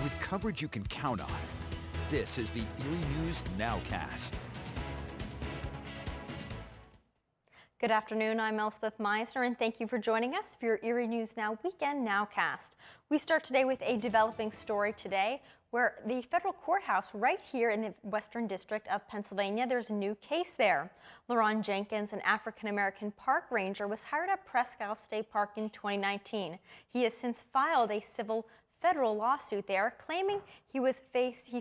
With coverage you can count on, this is the Erie News NOWCAST. Good afternoon, I'm Elspeth Meisner, and thank you for joining us for your Erie News Now Weekend Nowcast. We start today with a developing story today where the federal courthouse right here in the Western District of Pennsylvania, there's a new case there. LaRon Jenkins, an African-American park ranger, was hired at Presque Isle State Park in 2019. He has since filed a federal lawsuit there, claiming he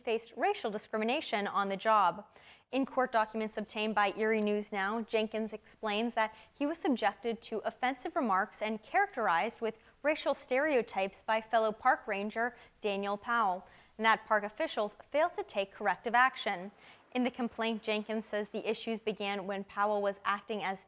faced racial discrimination on the job. In court documents obtained by Erie News Now, Jenkins explains that he was subjected to offensive remarks and characterized with racial stereotypes by fellow park ranger Daniel Powell, and that park officials failed to take corrective action. In the complaint, Jenkins says the issues began when Powell was acting as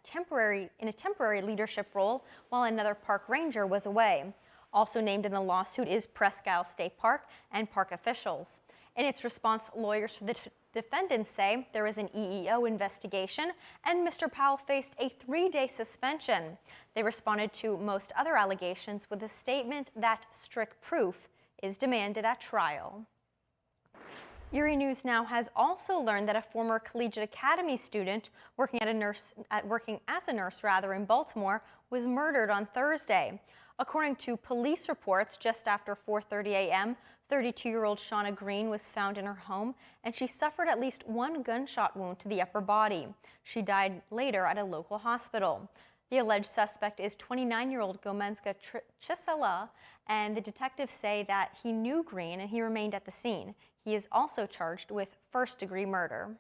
in a temporary leadership role while another park ranger was away. Also named in the lawsuit is Presque Isle State Park and park officials. In its response, lawyers for the defendants say there is an EEO investigation and Mr. Powell faced a 3-day suspension. They responded to most other allegations with a statement that strict proof is demanded at trial. Erie News Now has also learned that a former Collegiate Academy student working as a nurse in Baltimore was murdered on Thursday. According to police reports, just after 4:30 a.m., 32-year-old Shauna Green was found in her home, and she suffered at least one gunshot wound to the upper body. She died later at a local hospital. The alleged suspect is 29-year-old Gomenska Chisela, and the detectives say that he knew Green and he remained at the scene. He is also charged with first-degree murder.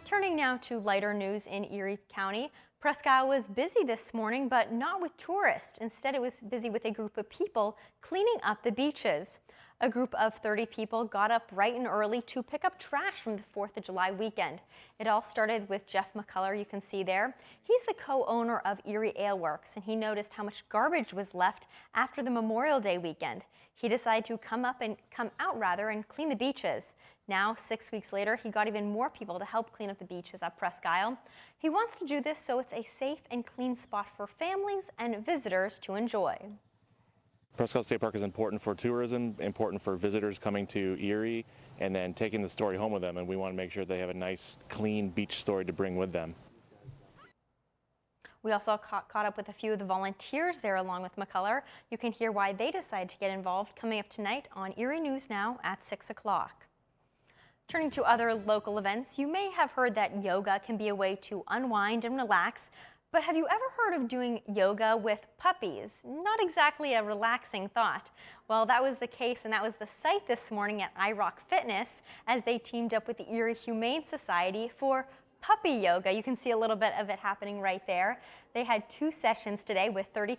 Turning now to lighter news in Erie County. Presque Isle was busy this morning, but not with tourists. Instead, it was busy with a group of people cleaning up the beaches. A group of 30 people got up bright and early to pick up trash from the 4th of July weekend. It all started with Jeff McCullough, you can see there. He's the co-owner of Erie Ale Works, and he noticed how much garbage was left after the Memorial Day weekend. He decided to come out and clean the beaches. Now, 6 weeks later, he got even more people to help clean up the beaches at Presque Isle. He wants to do this so it's a safe and clean spot for families and visitors to enjoy. Presque Isle State Park is important for tourism, important for visitors coming to Erie, and then taking the story home with them, and we want to make sure they have a nice, clean beach story to bring with them. We also caught up with a few of the volunteers there along with McCullough. You can hear why they decided to get involved coming up tonight on Erie News Now at 6 o'clock. Turning to other local events, you may have heard that yoga can be a way to unwind and relax, but have you ever heard of doing yoga with puppies? Not exactly a relaxing thought. Well, that was the case, and that was the site this morning at iRock Fitness as they teamed up with the Erie Humane Society for puppy yoga. You can see a little bit of it happening right there. They had 2 sessions today with 30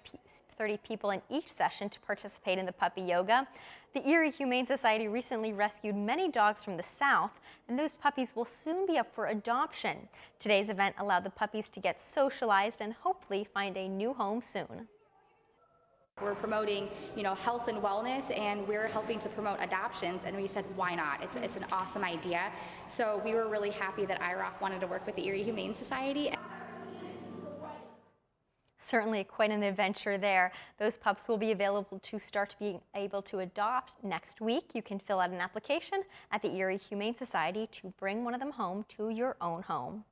people in each session to participate in the puppy yoga. The Erie Humane Society recently rescued many dogs from the South, and those puppies will soon be up for adoption. Today's event allowed the puppies to get socialized and hopefully find a new home soon. We're promoting, health and wellness, and we're helping to promote adoptions, and we said, why not? It's an awesome idea. So we were really happy that iRock wanted to work with the Erie Humane Society. Certainly quite an adventure there. Those pups will be available to start being able to adopt next week. You can fill out an application at the Erie Humane Society to bring one of them home to your own home.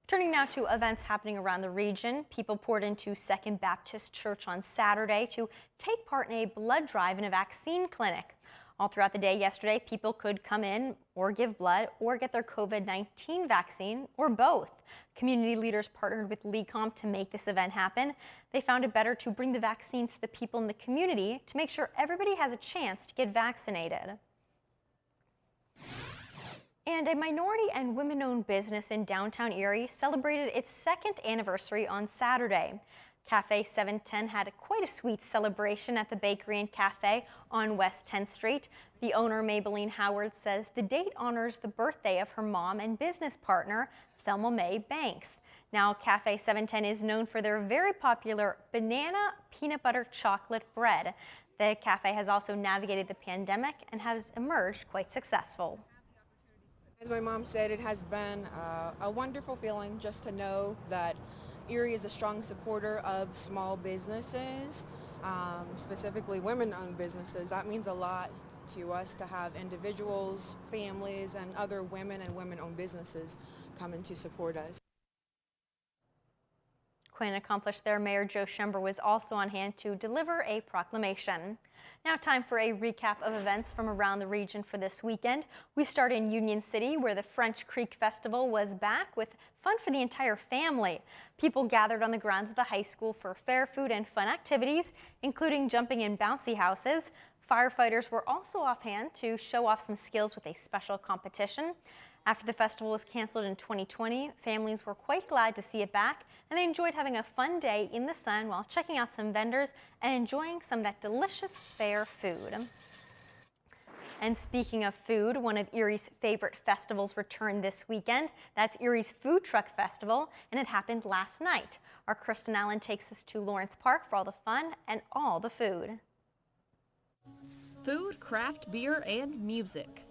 Turning now to events happening around the region, people poured into Second Baptist Church on Saturday to take part in a blood drive and a vaccine clinic. All throughout the day yesterday, people could come in or give blood or get their COVID-19 vaccine or both. Community leaders partnered with LECOM to make this event happen. They found it better to bring the vaccines to the people in the community to make sure everybody has a chance to get vaccinated. And a minority and women-owned business in downtown Erie celebrated its 2nd anniversary on Saturday. Cafe 710 had quite a sweet celebration at the bakery and cafe on West 10th Street. The owner, Maybelline Howard, says the date honors the birthday of her mom and business partner, Thelma Mae Banks. Now, Cafe 710 is known for their very popular banana peanut butter chocolate bread. The cafe has also navigated the pandemic and has emerged quite successful. As my mom said, it has been a wonderful feeling just to know that Erie is a strong supporter of small businesses, specifically women-owned businesses. That means a lot to us to have individuals, families, and other women and women-owned businesses coming to support us. Quite accomplished there. Mayor Joe Schember was also on hand to deliver a proclamation. Now time for a recap of events from around the region for this weekend. We start in Union City, where the French Creek Festival was back with fun for the entire family. People gathered on the grounds of the high school for fair food and fun activities, including jumping in bouncy houses. Firefighters were also offhand to show off some skills with a special competition. After the festival was canceled in 2020, families were quite glad to see it back, and they enjoyed having a fun day in the sun while checking out some vendors and enjoying some of that delicious fair food. And speaking of food, one of Erie's favorite festivals returned this weekend. That's Erie's Food Truck Festival, and it happened last night. Our Kristen Allen takes us to Lawrence Park for all the fun and all the food. Food, craft beer, and music.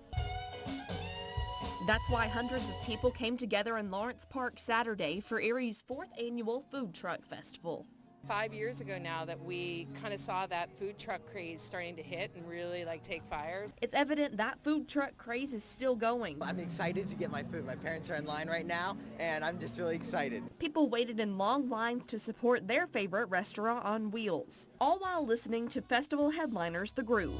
That's why hundreds of people came together in Lawrence Park Saturday for Erie's 4th annual Food Truck Festival. 5 years ago now that we kind of saw that food truck craze starting to hit and really take fires. It's evident that food truck craze is still going. I'm excited to get my food. My parents are in line right now, and I'm just really excited. People waited in long lines to support their favorite restaurant on wheels, all while listening to festival headliners The Groove.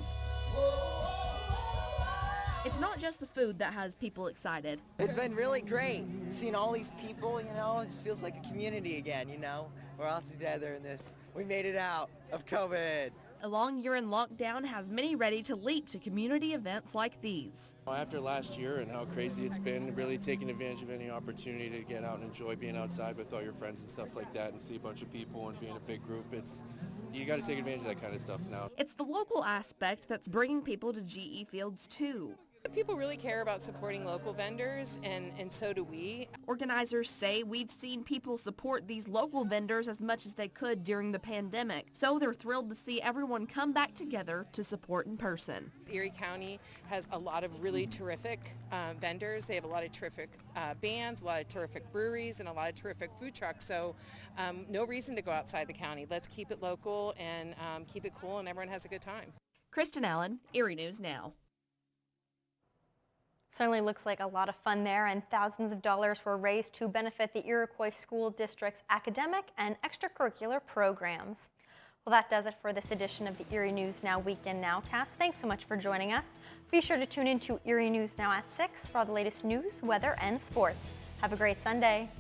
It's not just the food that has people excited. It's been really great seeing all these people, it just feels like a community again, We're all together in this. We made it out of COVID. A long year in lockdown has many ready to leap to community events like these. After last year and how crazy it's been, really taking advantage of any opportunity to get out and enjoy being outside with all your friends and stuff like that and see a bunch of people and be in a big group, you got to take advantage of that kind of stuff now. It's the local aspect that's bringing people to GE Fields too. People really care about supporting local vendors, and so do we. Organizers say we've seen people support these local vendors as much as they could during the pandemic, so they're thrilled to see everyone come back together to support in person. Erie County has a lot of really terrific vendors. They have a lot of terrific bands, a lot of terrific breweries, and a lot of terrific food trucks, so no reason to go outside the county. Let's keep it local and keep it cool, and everyone has a good time. Kristen Allen, Erie News Now. Certainly looks like a lot of fun there, and thousands of dollars were raised to benefit the Iroquois School District's academic and extracurricular programs. Well, that does it for this edition of the Erie News Now Weekend Nowcast. Thanks so much for joining us. Be sure to tune in to Erie News Now at 6 for all the latest news, weather, and sports. Have a great Sunday.